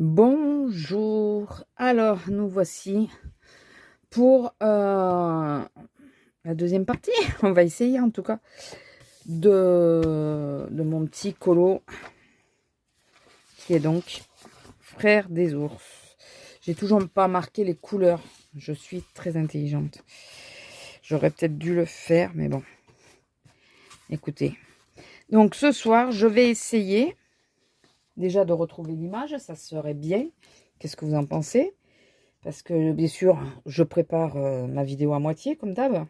Bonjour, alors nous voici pour la deuxième partie, on va essayer en tout cas, de mon petit colo, qui est donc Frère des ours. J'ai toujours pas marqué les couleurs, je suis très intelligente. J'aurais peut-être dû le faire, mais bon, écoutez. Donc ce soir, je vais essayer déjà de retrouver l'image, ça serait bien. Qu'est-ce que vous en pensez? Parce que, bien sûr, je prépare ma vidéo à moitié, comme d'hab.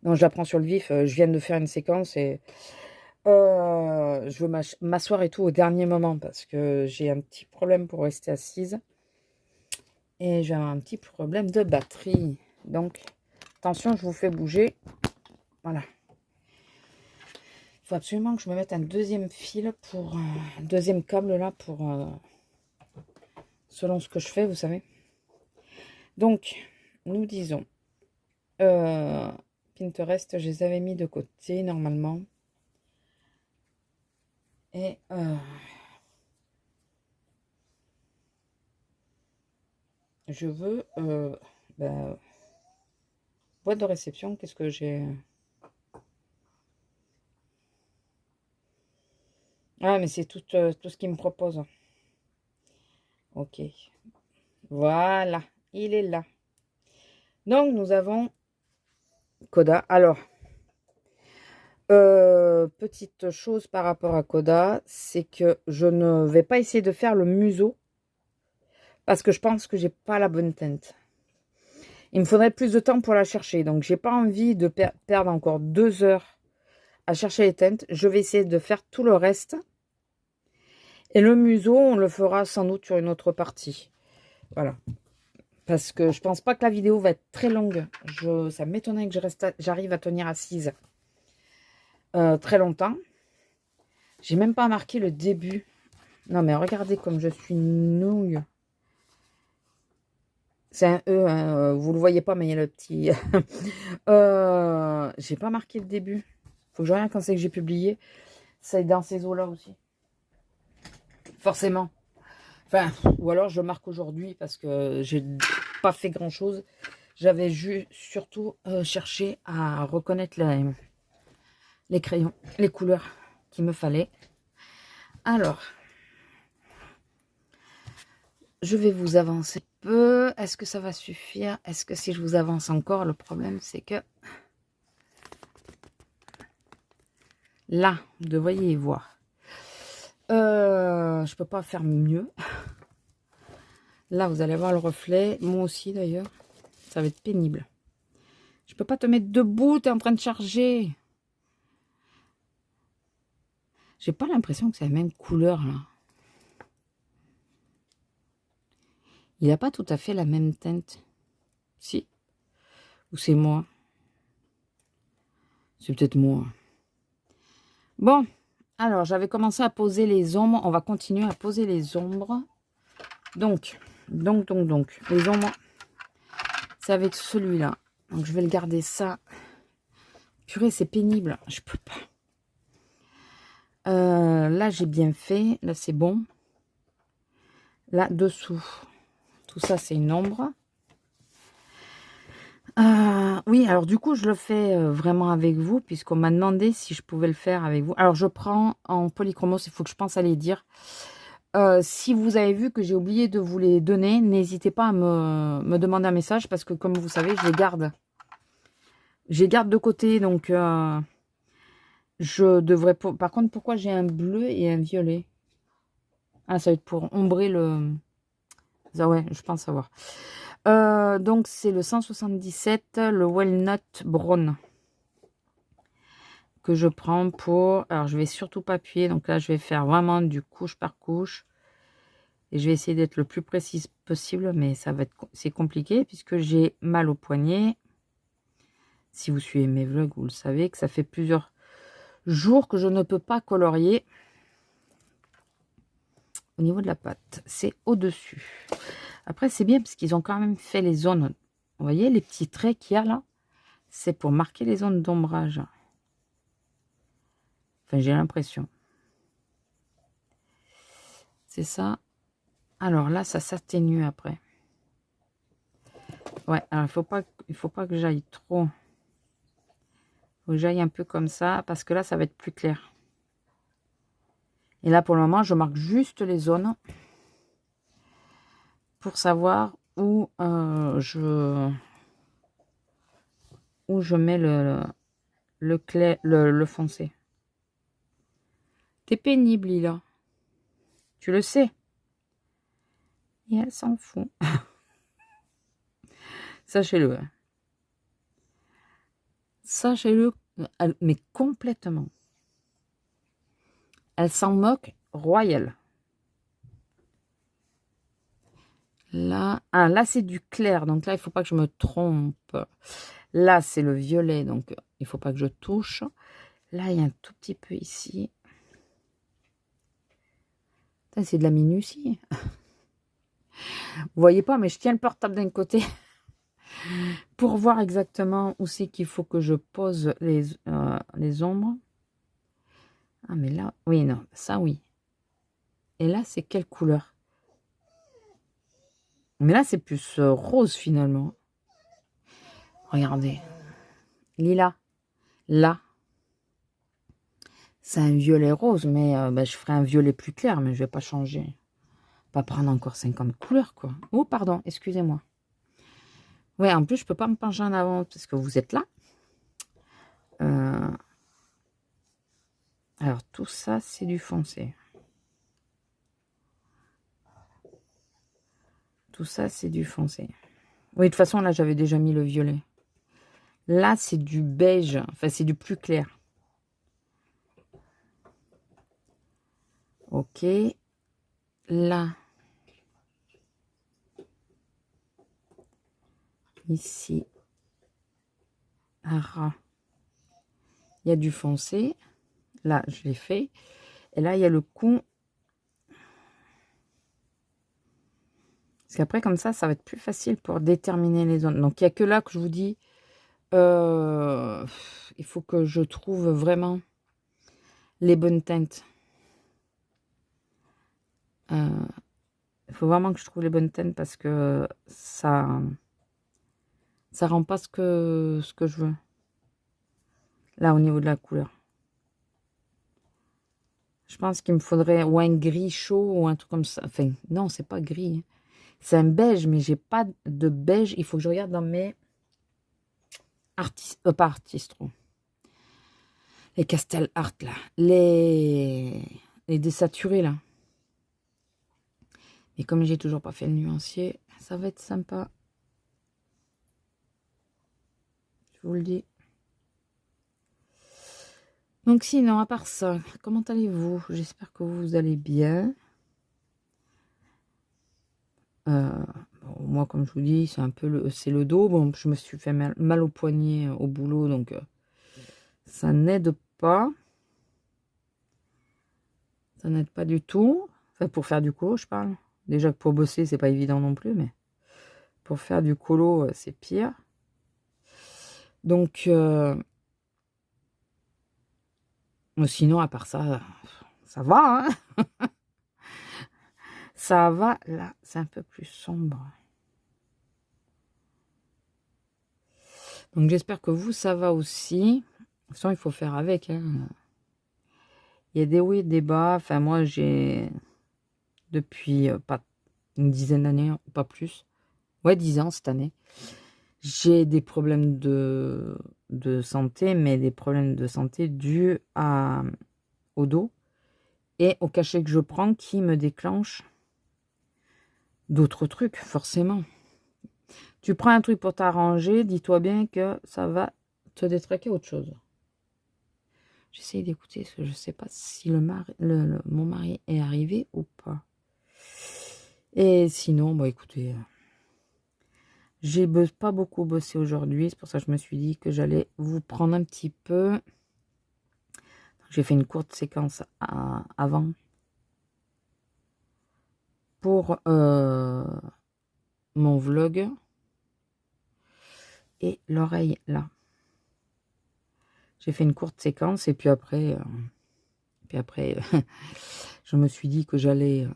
Donc, j'apprends sur le vif. Je viens de faire une séquence et je veux m'asseoir et tout au dernier moment parce que j'ai un petit problème pour rester assise. Et j'ai un petit problème de batterie. Donc, attention, je vous fais bouger. Voilà. Il faut absolument que je me mette un deuxième fil pour... un deuxième câble, là, pour... selon ce que je fais, vous savez. Donc, nous disons... Pinterest, je les avais mis de côté normalement. Et je veux boîte de réception. Qu'est-ce que j'ai? Ah, mais c'est tout ce qu'il me propose. Ok. Voilà. Il est là. Donc, nous avons Coda. Alors, petite chose par rapport à Coda, c'est que je ne vais pas essayer de faire le museau parce que je pense que j'ai pas la bonne teinte. Il me faudrait plus de temps pour la chercher. Donc, j'ai pas envie de perdre encore 2 heures à chercher les teintes. Je vais essayer de faire tout le reste. Et le museau, on le fera sans doute sur une autre partie. Voilà. Parce que je pense pas que la vidéo va être très longue. Ça m'étonnerait que j'arrive à tenir assise très longtemps. J'ai même pas marqué le début. Non, mais regardez comme je suis nouille. C'est un E, hein, vous le voyez pas, mais il y a le petit... j'ai pas marqué le début. Faut que je regarde quand c'est que j'ai publié. Ça est dans ces eaux-là aussi. Forcément. Enfin, ou alors je marque aujourd'hui parce que j'ai pas fait grand-chose. J'avais surtout cherché à reconnaître les crayons, les couleurs qu'il me fallait. Alors, je vais vous avancer un peu. Est-ce que ça va suffire? Est-ce que si je vous avance encore, le problème c'est que là, vous devriez y voir. Je peux pas faire mieux. Là, vous allez voir le reflet. Moi aussi d'ailleurs. Ça va être pénible. Je peux pas te mettre debout, tu es en train de charger. J'ai pas l'impression que c'est la même couleur là. Il n'a pas tout à fait la même teinte. Si. Ou c'est moi. C'est peut-être moi. Bon. Alors, j'avais commencé à poser les ombres. On va continuer à poser les ombres. Donc. Les ombres, c'est avec celui-là. Donc, je vais le garder ça. Purée, c'est pénible. Je peux pas. Là, j'ai bien fait. Là, c'est bon. Là, dessous. Tout ça, c'est une ombre. Oui, alors du coup, je le fais vraiment avec vous, puisqu'on m'a demandé si je pouvais le faire avec vous. Alors, je prends en polychromos, il faut que je pense à les dire. Si vous avez vu que j'ai oublié de vous les donner, n'hésitez pas à me demander un message, parce que comme vous savez, je les garde. Je les garde de côté, donc je devrais... Par contre, pourquoi j'ai un bleu et un violet? Ah, ça va être pour ombrer le... Ah ouais, je pense savoir. Donc, c'est le 177, le Walnut Brown. Que je prends pour... Alors, je vais surtout pas appuyer. Donc là, je vais faire vraiment du couche par couche. Et je vais essayer d'être le plus précise possible. Mais ça va être... C'est compliqué puisque j'ai mal au poignet. Si vous suivez mes vlogs, vous le savez que ça fait plusieurs jours que je ne peux pas colorier. Au niveau de la pâte, c'est au-dessus. Après, c'est bien parce qu'ils ont quand même fait les zones. Vous voyez les petits traits qu'il y a là? C'est pour marquer les zones d'ombrage. Enfin, j'ai l'impression. C'est ça. Alors là, ça s'atténue après. Ouais, alors il faut pas que j'aille trop. Il faut que j'aille un peu comme ça, parce que là, ça va être plus clair. Et là, pour le moment, je marque juste les zones pour savoir où je mets le foncé. T'es pénible, Lila. Tu le sais. Et elle s'en fout. Sachez-le. Sachez-le, mais complètement. Elle s'en moque royal. Là, ah, là c'est du clair, donc là, il ne faut pas que je me trompe. Là, c'est le violet, donc il ne faut pas que je touche. Là, il y a un tout petit peu ici. C'est de la minutie. Vous voyez pas, mais je tiens le portable d'un côté pour voir exactement où c'est qu'il faut que je pose les ombres. Ah, mais là, oui, non, ça, oui. Et là, c'est quelle couleur? Mais là, c'est plus rose, finalement. Regardez. Lila. Là. C'est un violet rose, mais je ferai un violet plus clair, mais je vais pas changer. Pas prendre encore 50 couleurs, quoi. Oh, pardon, excusez-moi. Ouais, en plus, je peux pas me pencher en avant parce que vous êtes là. Alors, tout ça, c'est du foncé. Tout ça, c'est du foncé. Oui, de toute façon, là, j'avais déjà mis le violet. Là, c'est du beige. Enfin, c'est du plus clair. Ok. Là. Ici. Ah, il y a du foncé. Là, je l'ai fait. Et là, il y a le coup. Parce qu'après, comme ça va être plus facile pour déterminer les zones. Donc, il n'y a que là que je vous dis, il faut que je trouve vraiment les bonnes teintes. Il faut vraiment que je trouve les bonnes teintes parce que ça rend pas ce que je veux. Là, au niveau de la couleur. Je pense qu'il me faudrait ou un gris chaud ou un truc comme ça. Enfin, non, c'est pas gris. C'est un beige, mais j'ai pas de beige. Il faut que je regarde dans mes pas artistro. Les Castel Art, là. Les désaturés, là. Et comme j'ai toujours pas fait le nuancier, ça va être sympa. Je vous le dis. Donc sinon, à part ça, comment allez-vous? J'espère que vous allez bien. Bon, moi, comme je vous dis, c'est un peu le dos. Bon, je me suis fait mal au poignet au boulot, donc ça n'aide pas. Ça n'aide pas du tout. Enfin, pour faire du colo, je parle. Déjà que pour bosser, c'est pas évident non plus, mais pour faire du colo, c'est pire. Donc, sinon, à part ça, ça va, hein. Ça va, là, c'est un peu plus sombre. Donc, j'espère que vous, ça va aussi. De toute façon, il faut faire avec, hein. Il y a des hauts et des bas. Enfin, moi, j'ai, depuis pas une dizaine d'années, pas plus. Ouais, 10 ans cette année. J'ai des problèmes de santé, mais des problèmes de santé dus au dos et au cachet que je prends qui me déclenche d'autres trucs, forcément. Tu prends un truc pour t'arranger, dis-toi bien que ça va te détraquer autre chose. J'essaye d'écouter parce que je ne sais pas si mon mari est arrivé ou pas. Et sinon, bah écoutez, j'ai pas beaucoup bossé aujourd'hui, c'est pour ça que je me suis dit que j'allais vous prendre un petit peu. J'ai fait une courte séquence avant pour mon vlog et l'oreille là. J'ai fait une courte séquence et puis après, je me suis dit que j'allais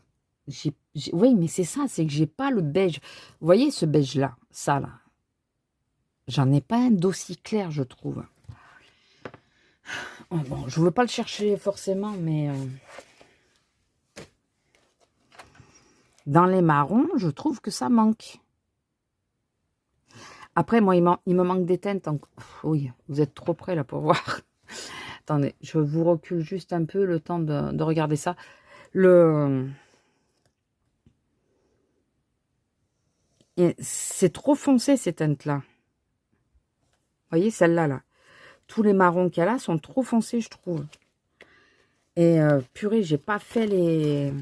Oui, mais c'est ça, c'est que j'ai pas le beige. Vous voyez ce beige-là, ça là. J'en ai pas un d'aussi clair, je trouve. Oh, bon, je veux pas le chercher forcément, mais dans les marrons, je trouve que ça manque. Après, moi, il me manque des teintes. Oui, vous êtes trop près là pour voir. Attendez, je vous recule juste un peu le temps de regarder ça. C'est trop foncé ces teintes-là. Vous voyez, celle-là, là. Tous les marrons qu'il y a là sont trop foncés, je trouve. Et purée, j'ai pas fait les...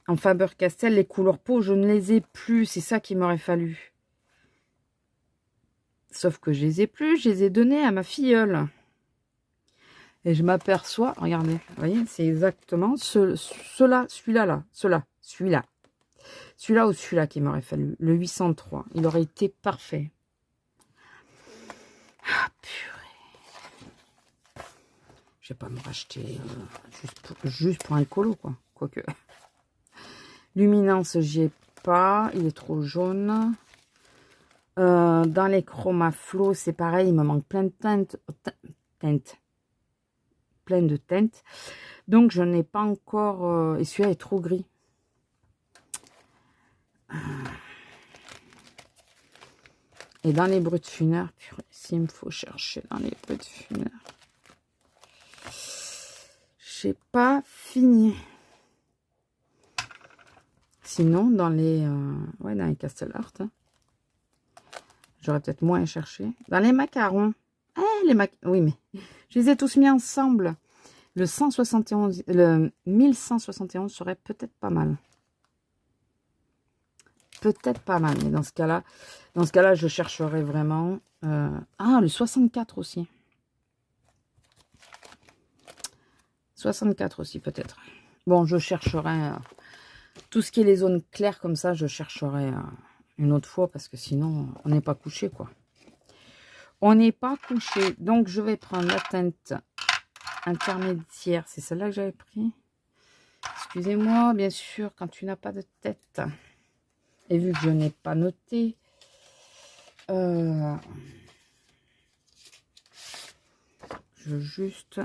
En Faber-Castell, les couleurs peau, je ne les ai plus. C'est ça qu'il m'aurait fallu. Sauf que je les ai plus, je les ai donnés à ma filleule. Et je m'aperçois, regardez, vous voyez, c'est exactement celui-là, celui-là. Celui-là ou celui-là qu'il m'aurait fallu. Le 803. Il aurait été parfait. Ah, purée. Je vais pas me racheter juste pour un colo, quoi. Quoique. Luminance, j'y ai pas. Il est trop jaune. Dans les chromaflots, c'est pareil. Il me manque plein de teintes. Plein de teintes. Donc, je n'ai pas encore... et celui-là est trop gris. Et dans les brutes funaires, s'il me faut chercher dans les brutes funaires, j'ai pas fini. Sinon, dans les Castle Art, hein, j'aurais peut-être moins cherché. Dans les macarons, oui, mais je les ai tous mis ensemble. Le 1171 serait peut-être pas mal. Peut-être pas mal, mais dans ce cas-là, je chercherai vraiment. Le 64 aussi. 64 aussi, peut-être. Bon, je chercherai tout ce qui est les zones claires comme ça, je chercherai une autre fois parce que sinon, on n'est pas couché, quoi. On n'est pas couché. Donc, je vais prendre la teinte intermédiaire. C'est celle-là que j'avais pris. Excusez-moi, bien sûr, quand tu n'as pas de tête. Et vu que je n'ai pas noté, je veux juste...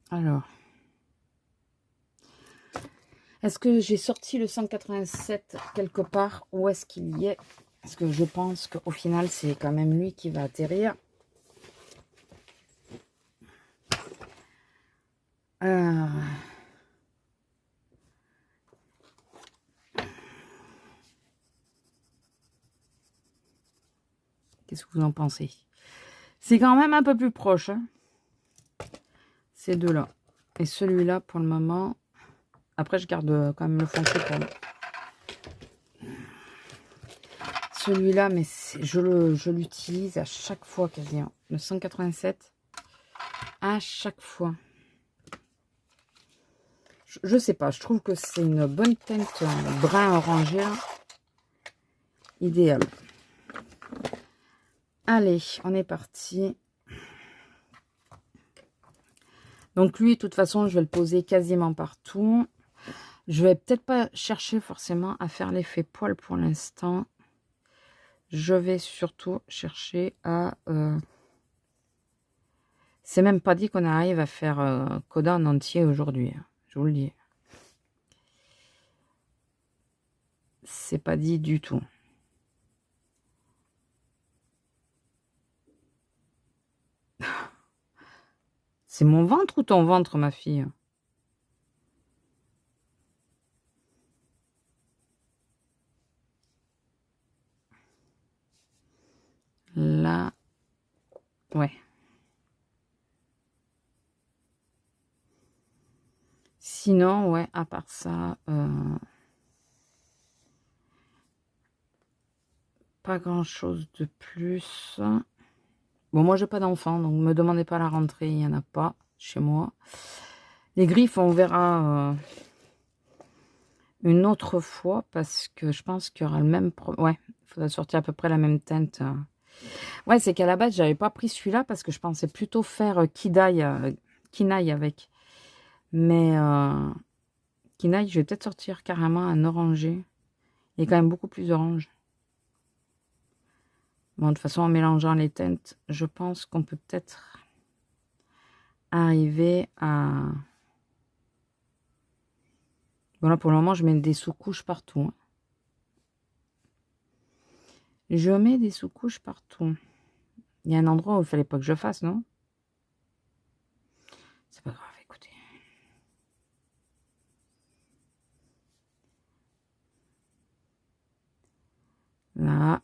Alors, est-ce que j'ai sorti le 187 quelque part? Où est-ce qu'il y est? Parce que je pense qu'au final, c'est quand même lui qui va atterrir. Qu'est-ce que vous en pensez? C'est quand même un peu plus proche, hein, ces deux-là. Et celui-là, pour le moment... Après, je garde quand même le foncé pour lui. Celui-là, mais je l'utilise à chaque fois quasiment. Le 187, à chaque fois. Je sais pas, je trouve que c'est une bonne teinte brun orangé. Là. Idéal. Allez, on est parti. Donc lui, de toute façon, je vais le poser quasiment partout. Je vais peut-être pas chercher forcément à faire l'effet poil pour l'instant. Je vais surtout chercher à... C'est même pas dit qu'on arrive à faire Coda en entier aujourd'hui. Hein, je vous le dis. C'est pas dit du tout. C'est mon ventre ou ton ventre, ma fille? Là, ouais. Sinon, ouais, à part ça, pas grand-chose de plus. Bon, moi, j'ai pas d'enfant, donc me demandez pas la rentrée, il n'y en a pas chez moi. Les griffes, on verra une autre fois parce que je pense qu'il y aura le même ouais, il faudra sortir à peu près la même teinte. Ouais, c'est qu'à la base, j'avais pas pris celui-là parce que je pensais plutôt faire Kinaï avec. Mais Kinaï, je vais peut-être sortir carrément un orangé. Il est quand même beaucoup plus orange. Bon, de toute façon, en mélangeant les teintes, je pense qu'on peut peut-être arriver à... Bon, là, pour le moment, je mets des sous-couches partout. Hein. Je mets des sous-couches partout. Il y a un endroit où il fallait pas que je fasse, non? C'est pas grave, écoutez. Là.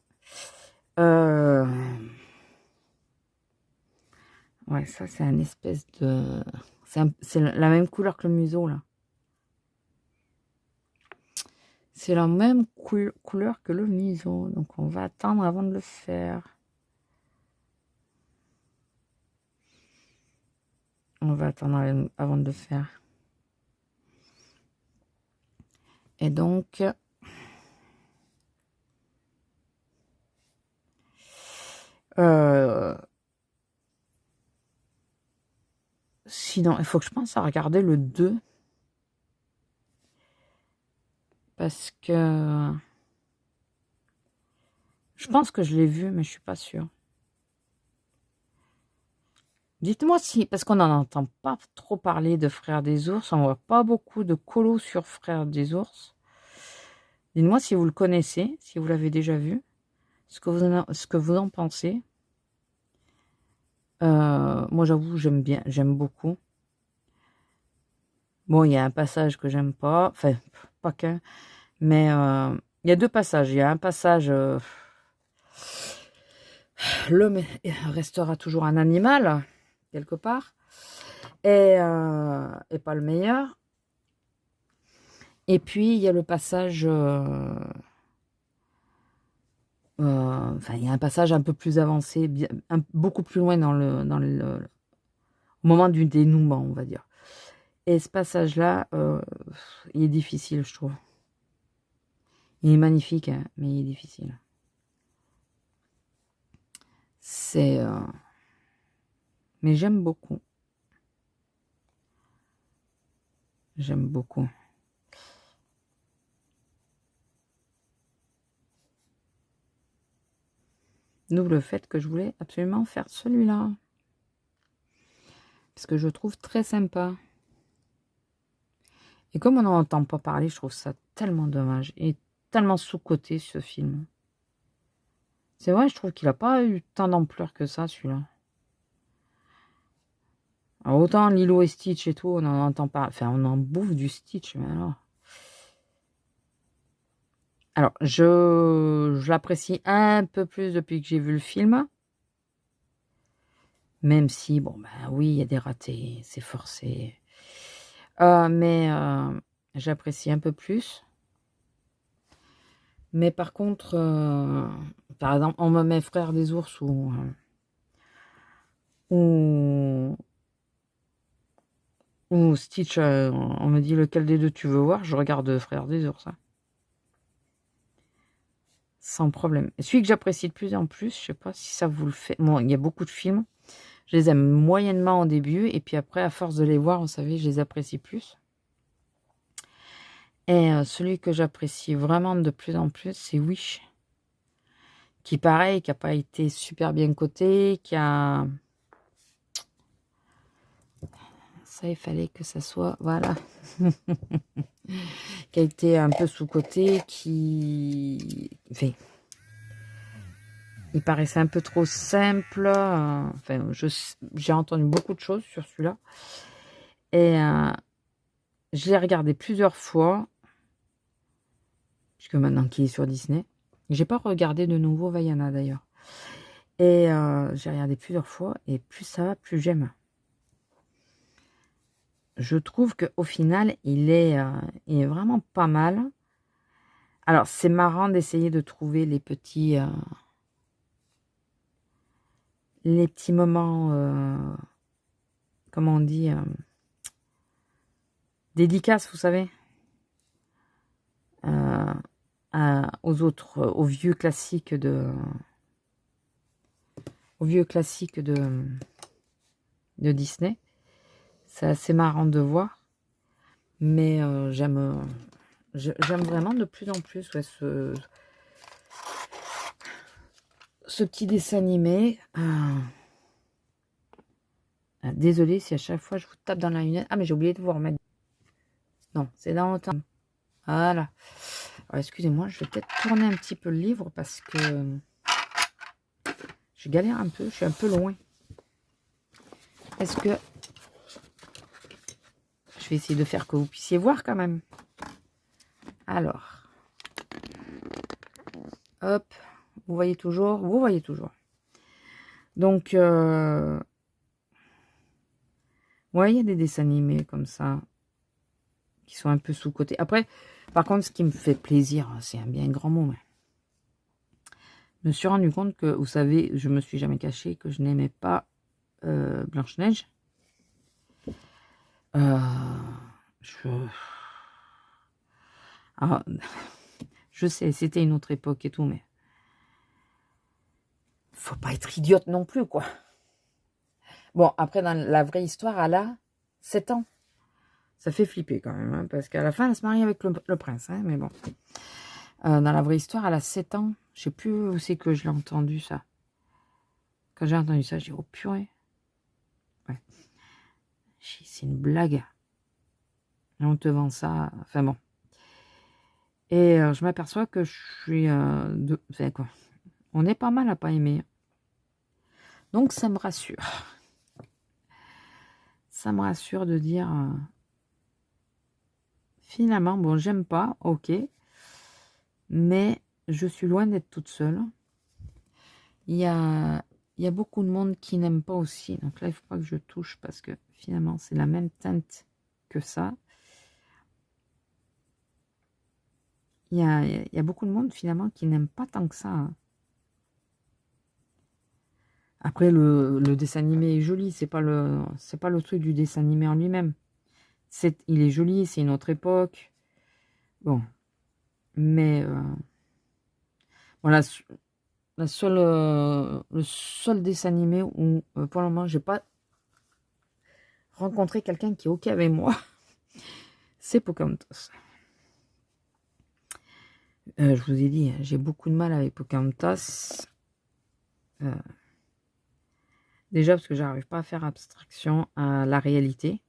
Ouais, ça, c'est un espèce de... C'est la même couleur que le museau, là. C'est la même couleur que le museau. Donc, on va attendre avant de le faire. On va attendre avant de le faire. Et donc... sinon, il faut que je pense à regarder le 2. Parce que... Je pense que je l'ai vu, mais je suis pas sûre. Dites-moi si, parce qu'on n'en entend pas trop parler de Frères des Ours, on voit pas beaucoup de colos sur Frères des Ours. Dites-moi si vous le connaissez, si vous l'avez déjà vu, ce que vous en pensez. Moi, j'avoue, j'aime bien, j'aime beaucoup. Bon, il y a un passage que j'aime pas, enfin, pas qu'un, mais il y a deux passages. Il y a un passage, l'homme restera toujours un animal, quelque part, et pas le meilleur. Et puis, il y a le passage... enfin, il y a un passage un peu plus avancé, beaucoup plus loin au moment du dénouement, on va dire. Et ce passage-là, il est difficile, je trouve. Il est magnifique, hein, mais il est difficile. Mais j'aime beaucoup. J'aime beaucoup. D'où le fait que je voulais absolument faire celui-là. Parce que je le trouve très sympa. Et comme on n'en entend pas parler, je trouve ça tellement dommage. Et tellement sous-coté, ce film. C'est vrai, je trouve qu'il n'a pas eu tant d'ampleur que ça, celui-là. Alors, autant Lilo et Stitch et tout, on en entend pas. Enfin, on en bouffe du Stitch, mais alors... Alors, je l'apprécie un peu plus depuis que j'ai vu le film. Même si, bon, ben oui, il y a des ratés, c'est forcé. Mais j'apprécie un peu plus. Mais par contre, par exemple, on me met Frères des Ours ou Stitch, on me dit lequel des deux tu veux voir, je regarde Frères des Ours. Hein. Sans problème. Et celui que j'apprécie de plus en plus, je sais pas si ça vous le fait. Bon, il y a beaucoup de films. Je les aime moyennement au début. Et puis après, à force de les voir, vous savez, je les apprécie plus. Et celui que j'apprécie vraiment de plus en plus, c'est Wish. Qui, pareil, qui n'a pas été super bien coté, qui a... Ça, il fallait que ça soit... Voilà. Qui a été un peu sous-coté, qui... Enfin, il paraissait un peu trop simple. Enfin, j'ai entendu beaucoup de choses sur celui-là. Et je l'ai regardé plusieurs fois. Puisque maintenant qu'il est sur Disney. J'ai pas regardé de nouveau Vaiana d'ailleurs. Et j'ai regardé plusieurs fois. Et plus ça va, plus j'aime. Je trouve qu'au final, il est vraiment pas mal. Alors, c'est marrant d'essayer de trouver les petits moments, comment on dit, dédicaces, vous savez. aux vieux classiques de Disney. C'est assez marrant de voir, mais j'aime vraiment de plus en plus ouais, ce petit dessin animé. Désolée si à chaque fois je vous tape dans la lunette. Ah mais j'ai oublié de vous remettre. Non, c'est dans le temps. Voilà. Alors excusez-moi, je vais peut-être tourner un petit peu le livre parce que je galère un peu, je suis un peu loin. Est-ce que je vais essayer de faire que vous puissiez voir quand même. Alors, hop, vous voyez toujours, vous voyez toujours. Donc, ouais, il y a des dessins animés comme ça qui sont un peu sous-cotés. Après, par contre, ce qui me fait plaisir, c'est un bien grand mot. Je me suis rendu compte que, vous savez, je me suis jamais caché que je n'aimais pas Blanche-Neige. Ah, je sais, c'était une autre époque et tout, mais faut pas être idiote non plus, quoi. Bon, après, dans la vraie histoire, elle a 7 ans. Ça fait flipper quand même, hein, parce qu'à la fin, elle se marie avec le prince, hein, mais bon. Dans la vraie histoire, elle a 7 ans. Je sais plus où c'est que je l'ai entendu, ça. Quand j'ai entendu ça, j'ai dit, oh purée. Ouais. C'est une blague. Et on te vend ça. Enfin bon. Et je m'aperçois que je suis... Enfin quoi. On est pas mal à pas aimer. Donc ça me rassure. Ça me rassure de dire... finalement, bon, j'aime pas, ok. Mais je suis loin d'être toute seule. Il y a beaucoup de monde qui n'aime pas aussi. Donc là, il ne faut pas que je touche parce que finalement, c'est la même teinte que ça. Il y a beaucoup de monde finalement qui n'aime pas tant que ça. Hein. Après, le dessin animé est joli. C'est pas le truc du dessin animé en lui-même. Il est joli, c'est une autre époque. Bon. Mais voilà. Le seul dessin animé où, pour le moment, j'ai pas rencontré quelqu'un qui est OK avec moi, c'est Pocahontas. Je vous ai dit, j'ai beaucoup de mal avec Pocahontas. Déjà parce que j'arrive pas à faire abstraction à la réalité.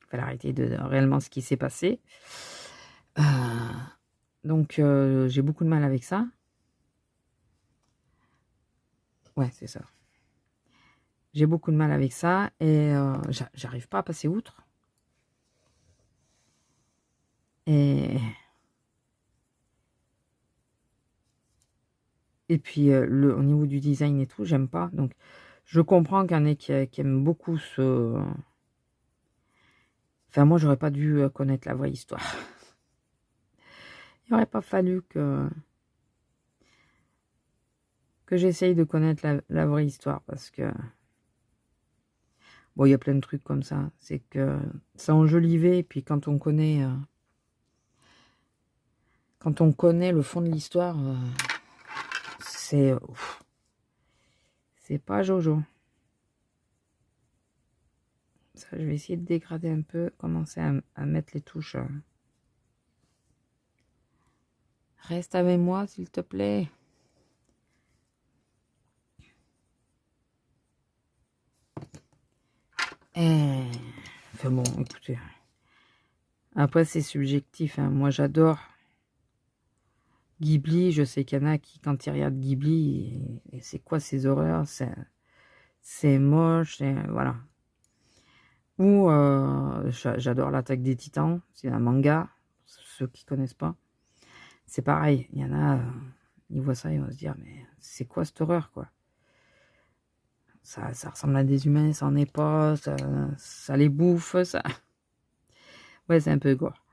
Enfin, la réalité de réellement ce qui s'est passé. Donc, j'ai beaucoup de mal avec ça. Ouais, c'est ça. J'ai beaucoup de mal avec ça et j'arrive pas à passer outre. Et puis, au niveau du design et tout, j'aime pas. Donc, je comprends qu'il y en ait qui aiment beaucoup ce... Enfin, moi, j'aurais pas dû connaître la vraie histoire. Il n'aurait pas fallu que j'essaye de connaître la vraie histoire parce que... Bon, il y a plein de trucs comme ça. C'est que ça enjolivait, et puis quand on connaît... le fond de l'histoire, c'est pas Jojo. Ça, je vais essayer de dégrader un peu, commencer à mettre les touches. Reste avec moi, s'il te plaît. Enfin bon, écoutez. Après, c'est subjectif. Hein. Moi, j'adore Ghibli. Je sais qu'il y en a qui, quand ils regardent Ghibli, et c'est quoi ces horreurs? C'est moche, voilà. Ou j'adore l'Attaque des Titans. C'est un manga. Ceux qui connaissent pas. C'est pareil. Il y en a, ils voient ça, ils vont se dire, mais c'est quoi cette horreur, quoi? Ça ressemble à des humains, ça n'en est pas, ça les bouffe, ça. Ouais, c'est un peu gore.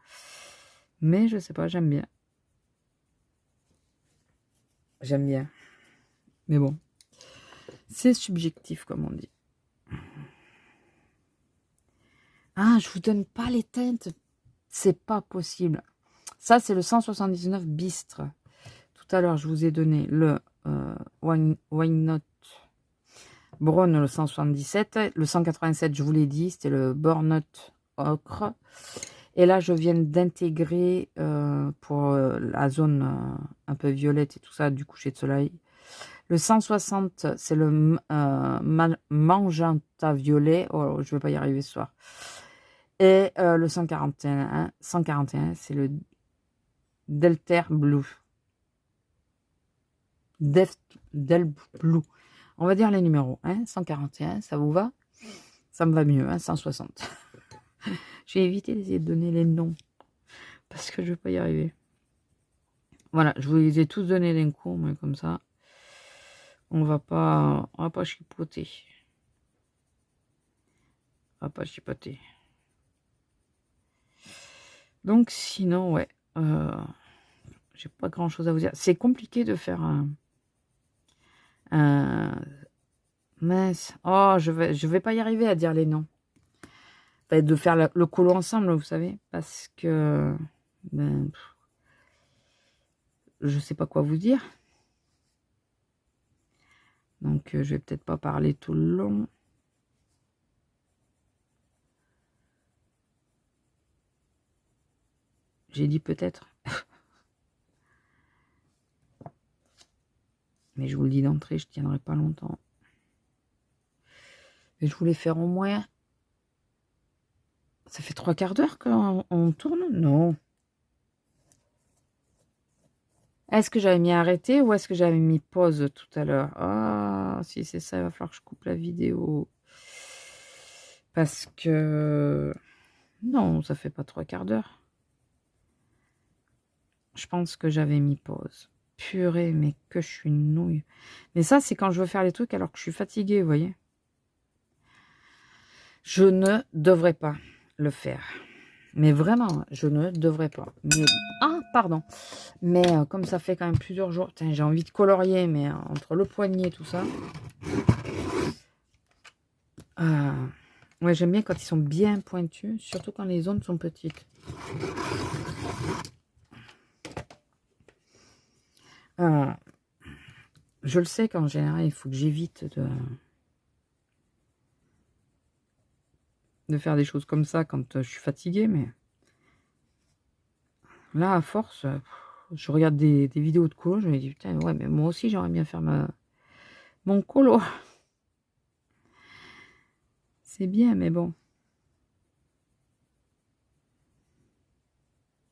Mais je sais pas, j'aime bien. J'aime bien. Mais bon. C'est subjectif, comme on dit. Ah, je vous donne pas les teintes. C'est pas possible. Ça, c'est le 179 bistre. Tout à l'heure, je vous ai donné le Wine Note Brown, le 177. Le 187, je vous l'ai dit, c'était le Burnout Ocre. Et là, je viens d'intégrer pour la zone un peu violette et tout ça, du coucher de soleil. Le 160, c'est le Magenta Violet. Oh, je ne vais pas y arriver ce soir. Et le 141, c'est le Delter Blue. Del Blue. On va dire les numéros. 141, ça vous va? Ça me va mieux, 160. J'ai évité d'essayer de donner les noms. Parce que je ne vais pas y arriver. Voilà, je vous les ai tous donnés d'un coup, mais comme ça, on va pas chipoter. On va pas chipoter. Donc sinon, ouais, j'ai pas grand chose à vous dire. C'est compliqué de faire mince. Oh, je vais pas y arriver à dire les noms. De faire le colo ensemble, vous savez, parce que ben, je sais pas quoi vous dire. Donc je vais peut-être pas parler tout le long. J'ai dit peut-être. Mais je vous le dis d'entrée, je tiendrai pas longtemps. Et je voulais faire au moins... Ça fait 3/4 d'heure qu'on tourne? Non. Est-ce que j'avais mis arrêter ou est-ce que j'avais mis pause tout à l'heure? Ah, si c'est ça, il va falloir que je coupe la vidéo. Parce que... Non, ça fait pas 3/4 d'heure. Je pense que j'avais mis pause. Purée, mais que je suis nouille. Mais ça, c'est quand je veux faire les trucs alors que je suis fatiguée, vous voyez. Je ne devrais pas le faire. Mais vraiment, je ne devrais pas. Mais... Ah, pardon. Mais comme ça fait quand même plusieurs jours, j'ai envie de colorier, mais entre le poignet et tout ça. Ouais, j'aime bien quand ils sont bien pointus, surtout quand les zones sont petites. Je le sais qu'en général, il faut que j'évite de faire des choses comme ça quand je suis fatiguée, mais là, à force, je regarde des vidéos de colo, je me dis, putain, ouais, mais moi aussi, j'aimerais bien faire mon colo. C'est bien, mais bon.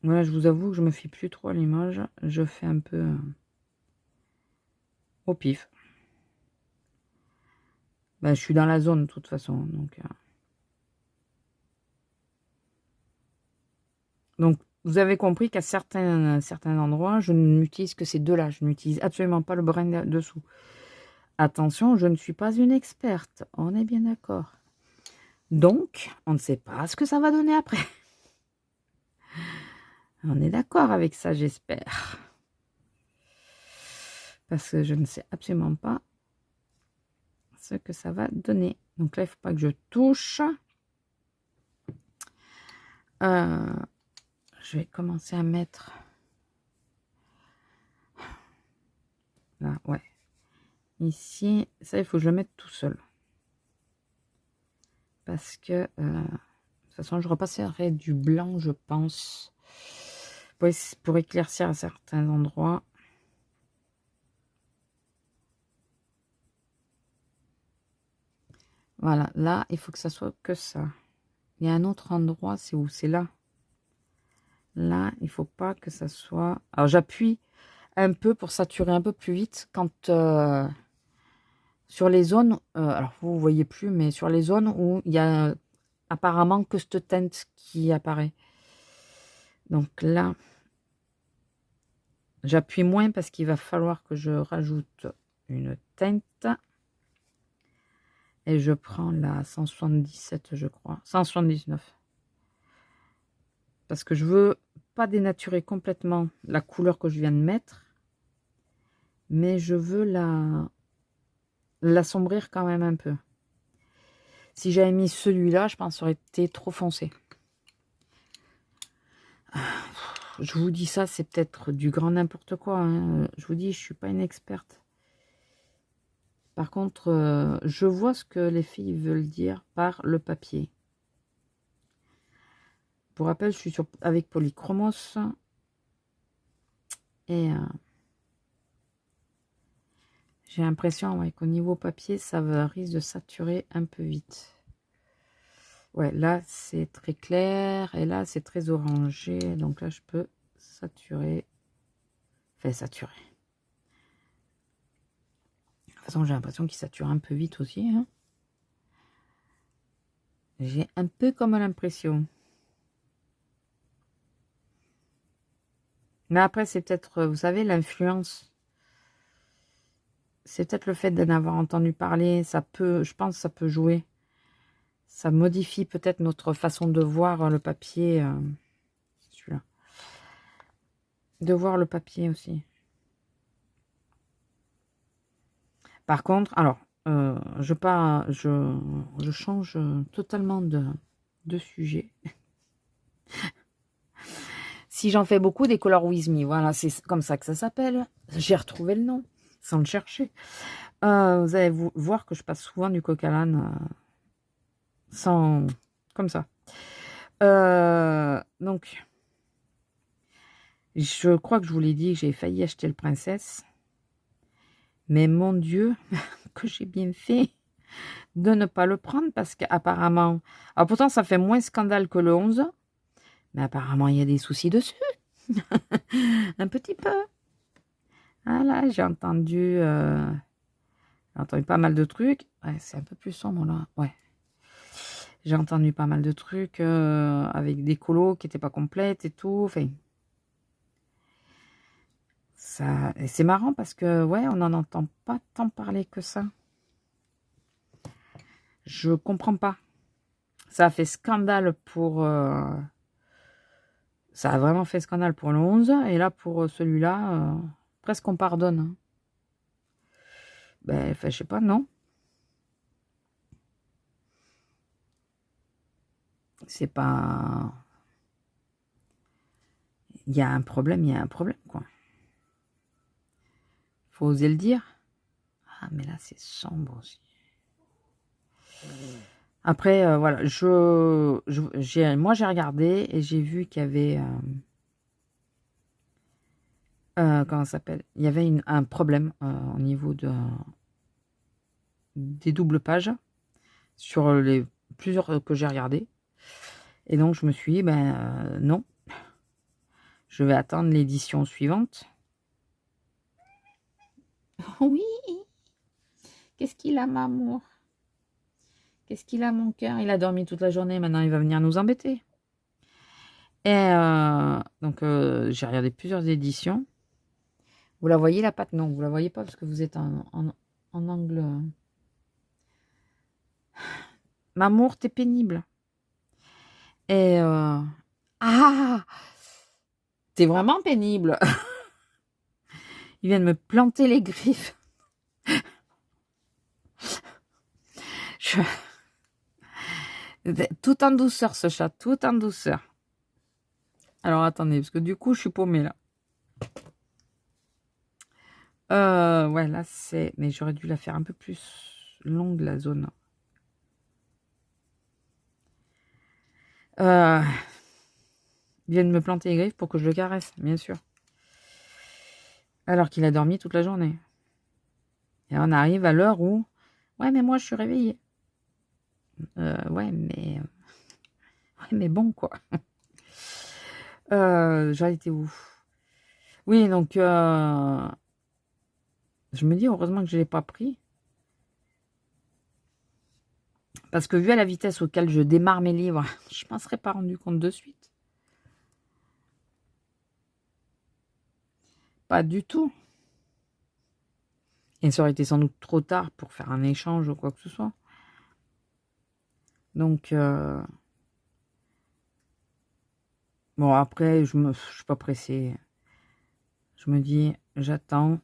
Voilà, je vous avoue que je me fie plus trop à l'image. Je fais un peu au pif. Ben, je suis dans la zone de toute façon. Donc vous avez compris qu'à certains endroits, je n'utilise que ces deux-là. Je n'utilise absolument pas le brin dessous. Attention, je ne suis pas une experte. On est bien d'accord. Donc, on ne sait pas ce que ça va donner après. On est d'accord avec ça, j'espère. Parce que je ne sais absolument pas ce que ça va donner. Donc là, il ne faut pas que je touche. Je vais commencer à mettre... Là, ouais. Ici, ça, il faut que je le mette tout seul. Parce que, de toute façon, je repasserai du blanc, je pense, pour éclaircir à certains endroits. Voilà, là, il faut que ça soit que ça. Il y a un autre endroit, c'est où? C'est là. Là, il faut pas que ça soit... Alors, j'appuie un peu pour saturer un peu plus vite quand... sur les zones... alors, vous voyez plus, mais sur les zones où il y a apparemment que cette teinte qui apparaît. Donc là, j'appuie moins parce qu'il va falloir que je rajoute une teinte. Et je prends la 177, je crois. 179. Parce que je veux pas dénaturer complètement la couleur que je viens de mettre. Mais je veux l'assombrir quand même un peu. Si j'avais mis celui-là, je pense que ça aurait été trop foncé. Je vous dis ça, c'est peut-être du grand n'importe quoi. Hein. Je vous dis, je suis pas une experte. Par contre, je vois ce que les filles veulent dire par le papier. Pour rappel, je suis avec Polychromos. Et j'ai l'impression qu'au niveau papier, ça risque de saturer un peu vite. Ouais, là, c'est très clair. Et là, c'est très orangé. Donc là, je peux saturer. Enfin, saturer. De toute façon, j'ai l'impression qu'il sature un peu vite aussi. Hein. J'ai un peu comme l'impression. Mais après, c'est peut-être, vous savez, l'influence. C'est peut-être le fait d'en avoir entendu parler. Ça peut, je pense que ça peut jouer. Ça modifie peut-être notre façon de voir le papier. Celui-là. De voir le papier aussi. Par contre, alors, je change totalement de sujet. Si j'en fais beaucoup, des Color With Me, voilà, c'est comme ça que ça s'appelle. J'ai retrouvé le nom, sans le chercher. Vous allez voir que je passe souvent du coq à l'âne, sans... comme ça. Donc, je crois que je vous l'ai dit, j'ai failli acheter le Princesse. Mais mon Dieu, que j'ai bien fait de ne pas le prendre parce qu'apparemment... Alors pourtant, ça fait moins scandale que le 11. Mais apparemment, il y a des soucis dessus. Un petit peu. Voilà, j'ai entendu pas mal de trucs. Ouais, c'est un peu plus sombre là. Ouais. J'ai entendu pas mal de trucs avec des colos qui n'étaient pas complètes et tout. Enfin, ça, c'est marrant parce que, ouais, on n'en entend pas tant parler que ça. Je comprends pas. Ça a fait scandale pour... ça a vraiment fait scandale pour le 11. Et là, pour celui-là, presque on pardonne. Hein. Ben, enfin, je sais pas, non. C'est pas... Il y a un problème, quoi. Faut oser le dire. Ah, mais là, c'est sombre aussi. Après, voilà, moi, j'ai regardé et j'ai vu qu'il y avait... comment ça s'appelle? Il y avait un problème au niveau des doubles pages sur les plusieurs que j'ai regardées. Et donc, je me suis dit, ben non. Je vais attendre l'édition suivante. Oui. Qu'est-ce qu'il a, Mamour? Qu'est-ce qu'il a, mon cœur? Il a dormi toute la journée, maintenant il va venir nous embêter. Et donc, j'ai regardé plusieurs éditions. Vous la voyez, la patte? Non, vous la voyez pas parce que vous êtes en angle... Mamour, t'es pénible. Et... Ah! T'es vraiment pénible. Il vient de me planter les griffes. Tout en douceur, ce chat. Tout en douceur. Alors, attendez, parce que du coup, je suis paumée, là. Ouais, là, c'est... Mais j'aurais dû la faire un peu plus longue, la zone. Il vient de me planter les griffes pour que je le caresse, bien sûr. Alors qu'il a dormi toute la journée. Et on arrive à l'heure où... Ouais, mais moi, je suis réveillée. Ouais, mais bon, quoi. J'en étais où? Oui, donc... je me dis, heureusement que je ne l'ai pas pris. Parce que vu à la vitesse auquel je démarre mes livres, je ne m'en serais pas rendu compte de suite. Pas du tout. Et ça aurait été sans doute trop tard pour faire un échange ou quoi que ce soit. Donc, bon, après, je ne suis pas pressée. Je me dis, j'attends.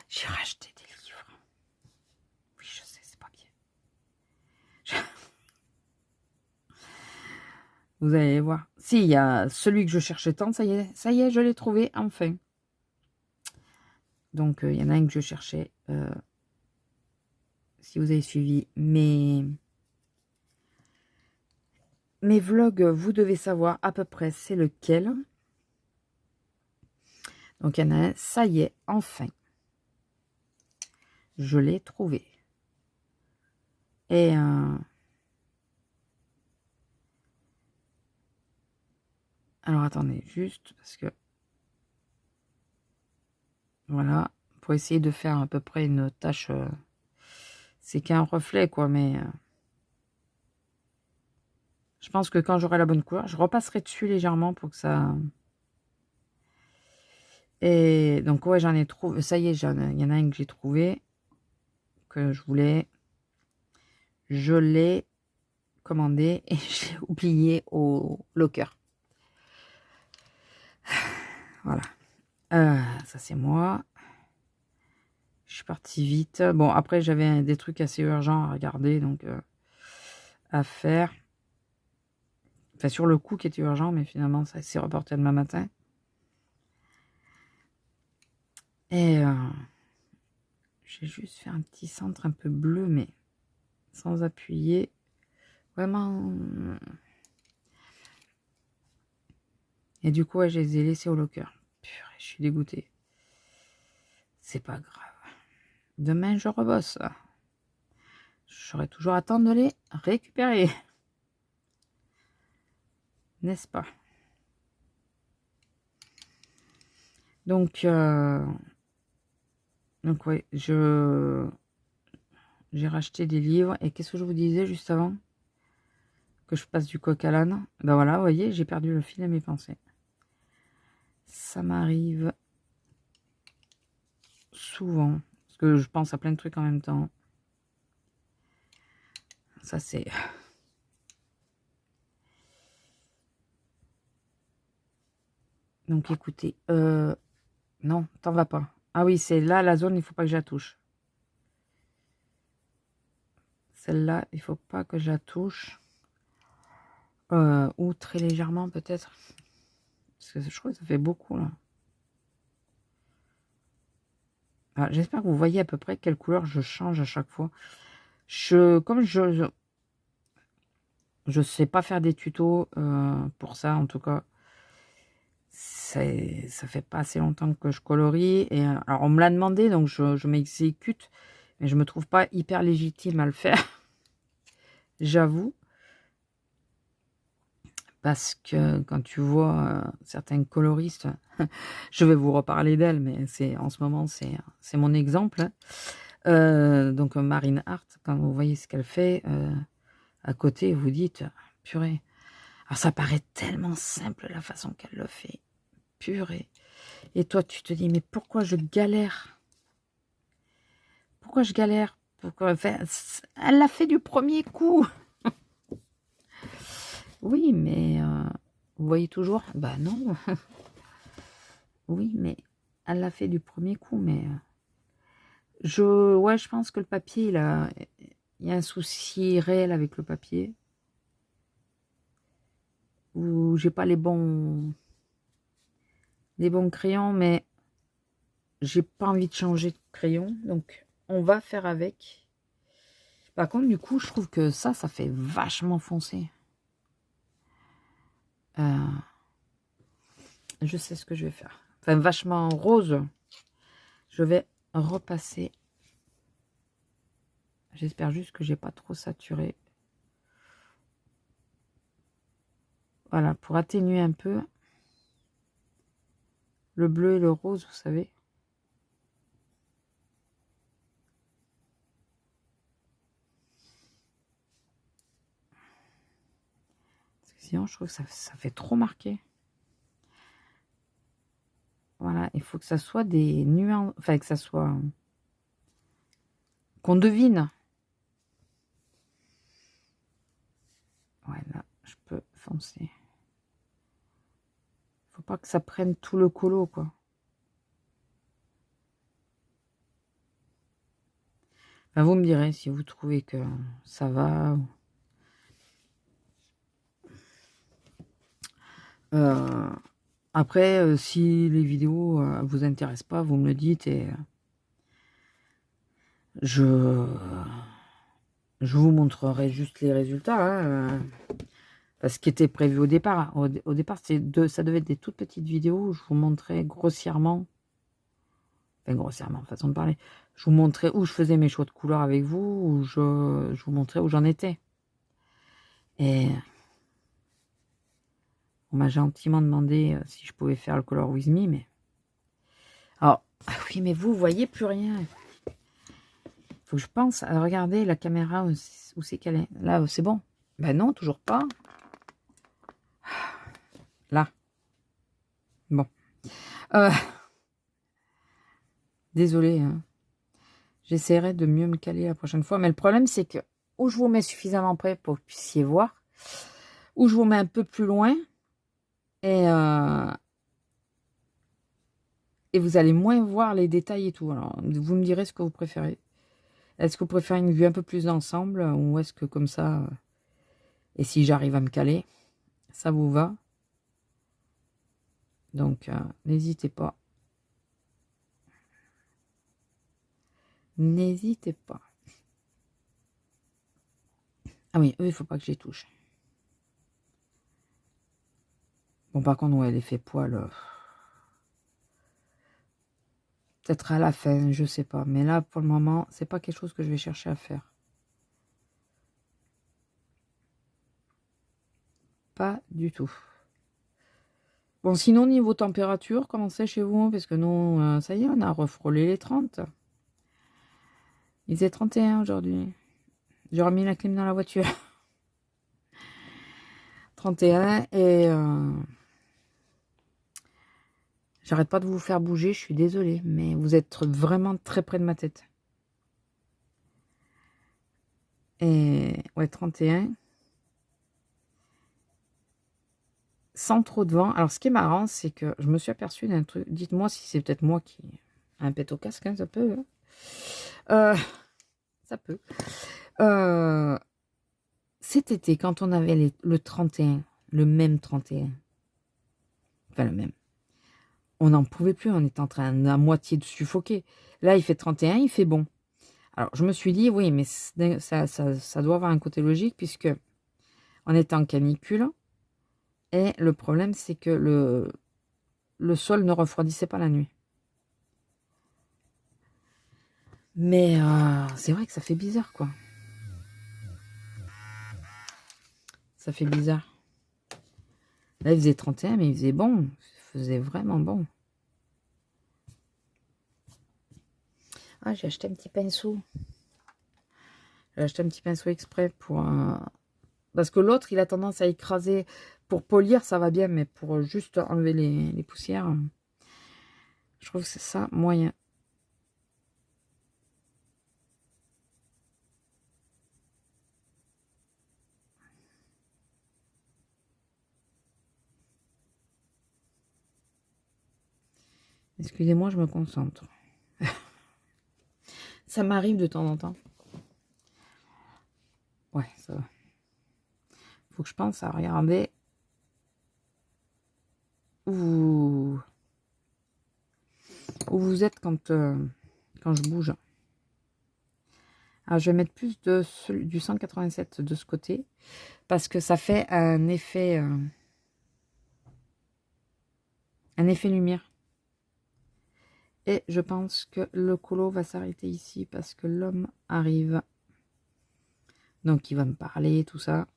J'ai racheté des livres. Oui, je sais, c'est pas bien. Vous allez voir. Si, il y a celui que je cherchais tant, ça y est, je l'ai trouvé, enfin. Donc, il y en a un que je cherchais. Si vous avez suivi mes vlogs, vous devez savoir à peu près c'est lequel. Donc, il y en a un, ça y est, enfin. Je l'ai trouvé. Et alors, attendez, juste parce que... Voilà, pour essayer de faire à peu près une tâche... c'est qu'un reflet, quoi, mais... je pense que quand j'aurai la bonne couleur, je repasserai dessus légèrement pour que ça... Et donc, ouais, j'en ai trouvé... Ça y est, il y en a un que j'ai trouvé, que je voulais. Je l'ai commandé et je l'ai oublié au locker. Voilà. Ça, c'est moi. Je suis partie vite. Bon, après, j'avais des trucs assez urgents à regarder, donc à faire. Enfin, sur le coup qui était urgent, mais finalement, ça s'est reporté demain matin. Et j'ai juste fait un petit centre un peu bleu, mais sans appuyer. Vraiment. Et du coup, ouais, je les ai laissés au locker. Purée, je suis dégoûtée. C'est pas grave. Demain, je rebosse. J'aurai toujours à attendre de les récupérer. N'est-ce pas? Donc ouais, j'ai racheté des livres. Et qu'est-ce que je vous disais juste avant? Que je passe du coq à l'âne. Ben voilà, vous voyez, j'ai perdu le fil de mes pensées. Ça m'arrive souvent. Parce que je pense à plein de trucs en même temps. Ça, c'est... Donc, écoutez. Non, t'en vas pas. Ah oui, c'est là, la zone, il faut pas que je la touche. Celle-là, il faut pas que je la touche. Ou très légèrement, peut-être. Parce que je crois que ça fait beaucoup, là. Ah, j'espère que vous voyez à peu près quelle couleur je change à chaque fois. Comme je sais pas faire des tutos pour ça, en tout cas. Ça fait pas assez longtemps que je colorie. Et alors, on me l'a demandé, donc je m'exécute. Mais je me trouve pas hyper légitime à le faire. J'avoue. Parce que quand tu vois certains coloristes, je vais vous reparler d'elle, mais en ce moment, c'est mon exemple. Donc, Marine Hart, quand vous voyez ce qu'elle fait, à côté, vous dites, purée. Alors, ça paraît tellement simple la façon qu'elle le fait. Purée. Et toi, tu te dis, mais pourquoi je galère? Pourquoi je galère? Enfin, elle l'a fait du premier coup. Oui, mais vous voyez toujours? Bah non. Oui, mais elle l'a fait du premier coup, mais ouais, je pense que le papier, il y a un souci réel avec le papier. Ou j'ai pas les bons crayons, mais j'ai pas envie de changer de crayon, donc on va faire avec. Par contre, du coup, je trouve que ça fait vachement foncé. Je sais ce que je vais faire. Enfin, vachement rose. Je vais repasser. J'espère juste que j'ai pas trop saturé. Voilà, pour atténuer un peu le bleu et le rose, vous savez. Parce que sinon, je trouve que ça fait trop marqué. Voilà, il faut que ça soit des nuances, enfin que ça soit... qu'on devine. Ouais, là, je peux foncer. Faut pas que ça prenne tout le colo, quoi. Enfin, vous me direz si vous trouvez que ça va. Après, si les vidéos vous intéressent pas, vous me le dites et je vous montrerai juste les résultats. Hein, parce qu'il était prévu au départ. Au départ, ça devait être des toutes petites vidéos où je vous montrais grossièrement, enfin grossièrement, façon de parler, je vous montrais où je faisais mes choix de couleurs avec vous, où je vous montrais où j'en étais. Et on m'a gentiment demandé si je pouvais faire le Color With Me, mais... Alors, oui, mais vous voyez plus rien. Faut que je pense à regarder la caméra où c'est qu'elle est. Là, c'est bon. Ben non, toujours pas. Là. Bon. Désolée. Hein. J'essaierai de mieux me caler la prochaine fois. Mais le problème, c'est que où je vous mets suffisamment près pour que vous puissiez voir, ou je vous mets un peu plus loin, et vous allez moins voir les détails et tout. Alors, vous me direz ce que vous préférez. Est-ce que vous préférez une vue un peu plus d'ensemble, ou est-ce que comme ça, et si j'arrive à me caler, ça vous va? Donc, n'hésitez pas. N'hésitez pas. Ah oui, eux, il faut pas que je les touche. Bon, par contre, ouais, l'effet poil... Peut-être à la fin, je sais pas. Mais là, pour le moment, c'est pas quelque chose que je vais chercher à faire. Pas du tout. Bon, sinon, niveau température, comment c'est chez vous? Parce que nous, ça y est, on a refrôlé les 30. Il faisait 31 aujourd'hui. J'ai remis la clim dans la voiture. 31 et... j'arrête pas de vous faire bouger, je suis désolée. Mais vous êtes vraiment très près de ma tête. Et... ouais, 31. Sans trop de vent. Alors, ce qui est marrant, c'est que je me suis aperçue d'un truc. Dites-moi si c'est peut-être moi qui ai un pet au casque, hein, ça peut. Hein. Ça peut. Cet été, quand on avait le 31, le même 31, enfin le même, on n'en pouvait plus, on était en train à moitié de suffoquer. Là, il fait 31, il fait bon. Alors, je me suis dit, oui, mais ça doit avoir un côté logique, puisque on était en canicule, et le problème, c'est que le sol ne refroidissait pas la nuit. Mais c'est vrai que ça fait bizarre, quoi. Ça fait bizarre. Là, il faisait 31, mais il faisait bon. Il faisait vraiment bon. Ah, j'ai acheté un petit pinceau. J'ai acheté un petit pinceau exprès pour... parce que l'autre, il a tendance à écraser. Pour polir, ça va bien, mais pour juste enlever les poussières, je trouve que c'est ça moyen. Excusez-moi, je me concentre. Ça m'arrive de temps en temps. Ouais, ça va. Faut que je pense à regarder où vous êtes quand je bouge. Alors, je vais mettre plus du 187 de ce côté, parce que ça fait un effet lumière. Et je pense que le colo va s'arrêter ici, parce que l'homme arrive. Donc, il va me parler, tout ça.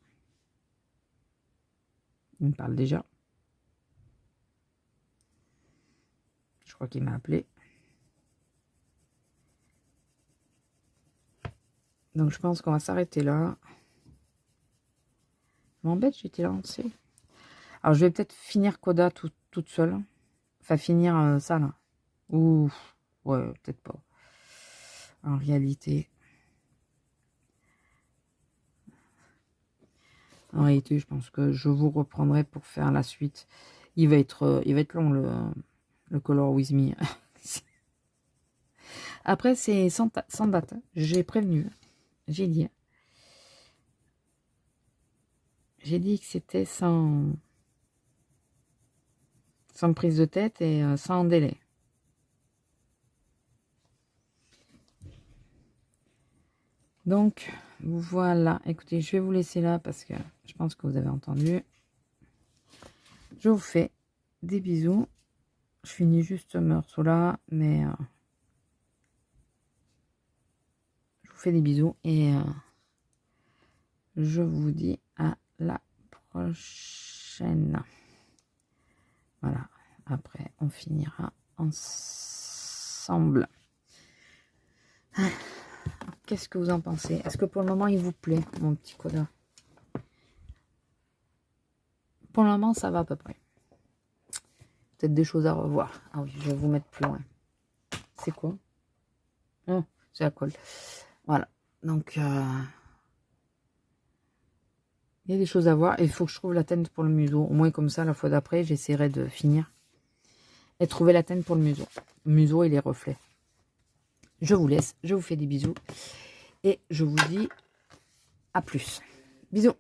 Il me parle déjà. Je crois qu'il m'a appelé. Donc, je pense qu'on va s'arrêter là. Je m'embête, j'étais lancée. Alors, je vais peut-être finir Coda toute seule. Enfin, finir ça, là. Ouh, ouais, peut-être pas. En réalité... En réalité, je pense que je vous reprendrai pour faire la suite. Il va être long, le Color With Me. Après, c'est sans date. J'ai prévenu. J'ai dit. J'ai dit que c'était sans sans prise de tête et sans délai. Donc, voilà. Écoutez, je vais vous laisser là parce que je pense que vous avez entendu. Je vous fais des bisous. Je finis juste ce morceau là, mais je vous fais des bisous et je vous dis à la prochaine. Voilà. Après, on finira ensemble. Qu'est-ce que vous en pensez? Est-ce que pour le moment, il vous plaît, mon petit coda? Pour le moment, ça va à peu près. Peut-être des choses à revoir. Ah oui, je vais vous mettre plus loin. C'est quoi? Oh, c'est la colle. Voilà. Donc, il y a des choses à voir. Il faut que je trouve la teinte pour le museau. Au moins, comme ça, la fois d'après, j'essaierai de finir. Et trouver la teinte pour le museau. Le museau et les reflets. Je vous laisse. Je vous fais des bisous. Et je vous dis à plus. Bisous.